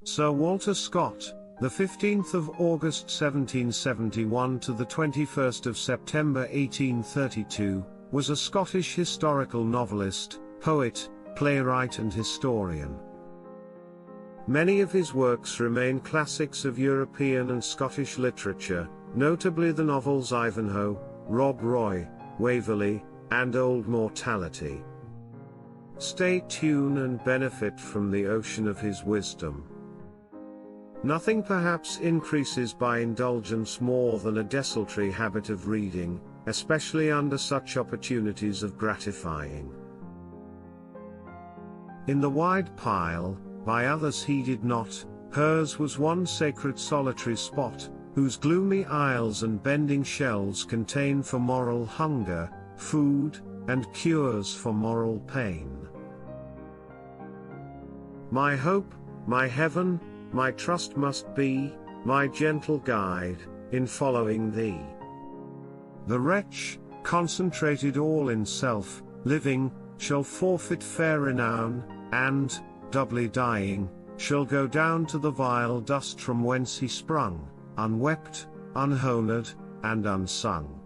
Sir Walter Scott, the 15th of August 1771 to the 21st of September 1832, was a Scottish historical novelist, poet, playwright and historian. Many of his works remain classics of European and Scottish literature, notably the novels Ivanhoe, Rob Roy, Waverley, and Old Mortality. Stay tuned and benefit from the ocean of his wisdom. Nothing perhaps increases by indulgence more than a desultory habit of reading, especially under such opportunities of gratifying. In the wide pile, by others heeded not, hers was one sacred solitary spot, whose gloomy aisles and bending shelves contain for moral hunger, food, and cures for moral pain. My hope, my heaven, my trust must be, my gentle guide, in following thee. The wretch, concentrated all in self, living, shall forfeit fair renown, and, doubly dying, shall go down to the vile dust from whence he sprung, unwept, unhonoured, and unsung.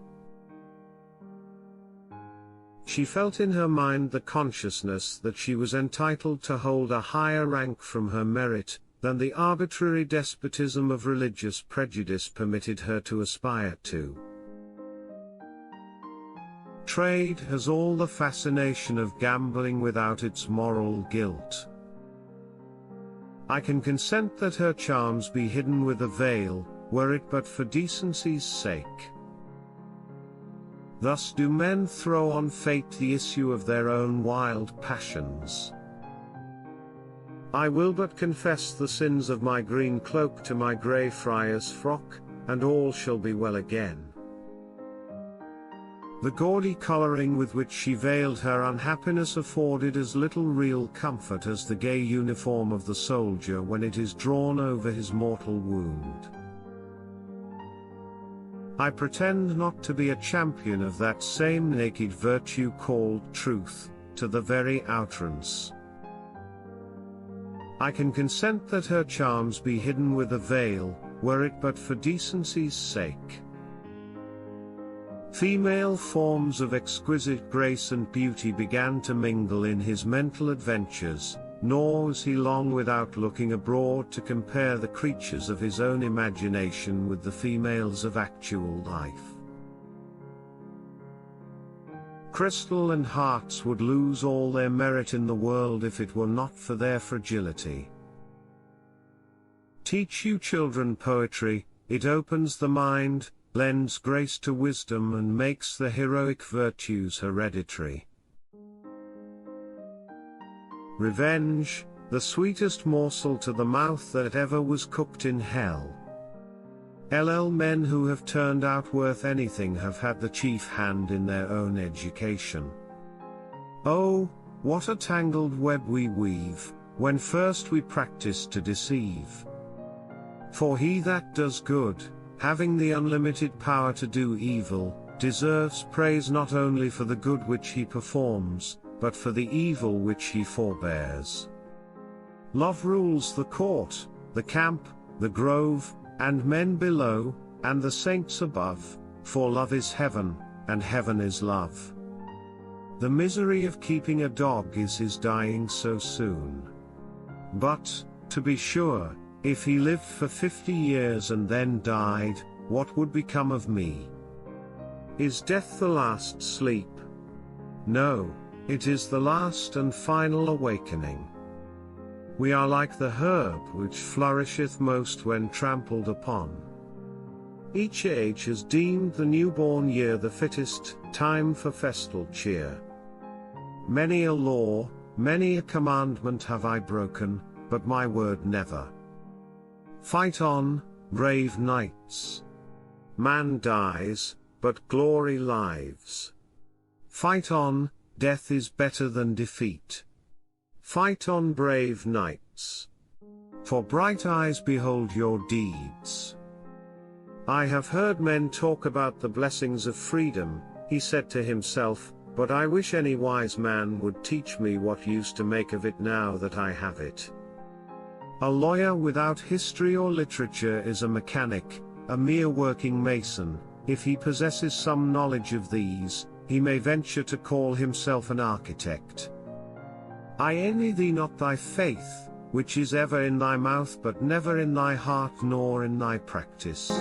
She felt in her mind the consciousness that she was entitled to hold a higher rank from her merit, than the arbitrary despotism of religious prejudice permitted her to aspire to. Trade has all the fascination of gambling without its moral guilt. I can consent that her charms be hidden with a veil, were it but for decency's sake. Thus do men throw on fate the issue of their own wild passions. I will but confess the sins of my green cloak to my grey friar's frock, and all shall be well again. The gaudy colouring with which she veiled her unhappiness afforded as little real comfort as the gay uniform of the soldier when it is drawn over his mortal wound. I pretend not to be a champion of that same naked virtue called truth, to the very outrance. I can consent that her charms be hidden with a veil, were it but for decency's sake. Female forms of exquisite grace and beauty began to mingle in his mental adventures, nor was he long without looking abroad to compare the creatures of his own imagination with the females of actual life. Crystal and hearts would lose all their merit in the world if it were not for their fragility. Teach you children poetry, it opens the mind, lends grace to wisdom and makes the heroic virtues hereditary. Revenge, the sweetest morsel to the mouth that ever was cooked in hell. Men who have turned out worth anything have had the chief hand in their own education. Oh, what a tangled web we weave, when first we practice to deceive. For he that does good, having the unlimited power to do evil, deserves praise not only for the good which he performs, but for the evil which he forbears. Love rules the court, the camp, the grove, and men below, and the saints above, for love is heaven, and heaven is love. The misery of keeping a dog is his dying so soon. But, to be sure, if he lived for 50 years and then died, what would become of me? Is death the last sleep? No, it is the last and final awakening. We are like the herb which flourisheth most when trampled upon. Each age has deemed the newborn year the fittest time for festal cheer. Many a law, many a commandment have I broken, but my word never. Fight on, brave knights. Man dies, but glory lives. Fight on, death is better than defeat. Fight on, brave knights. For bright eyes behold your deeds. I have heard men talk about the blessings of freedom, he said to himself, but I wish any wise man would teach me what use to make of it now that I have it. A lawyer without history or literature is a mechanic, a mere working mason. If he possesses some knowledge of these, he may venture to call himself an architect. I envy thee not thy faith, which is ever in thy mouth but never in thy heart nor in thy practice.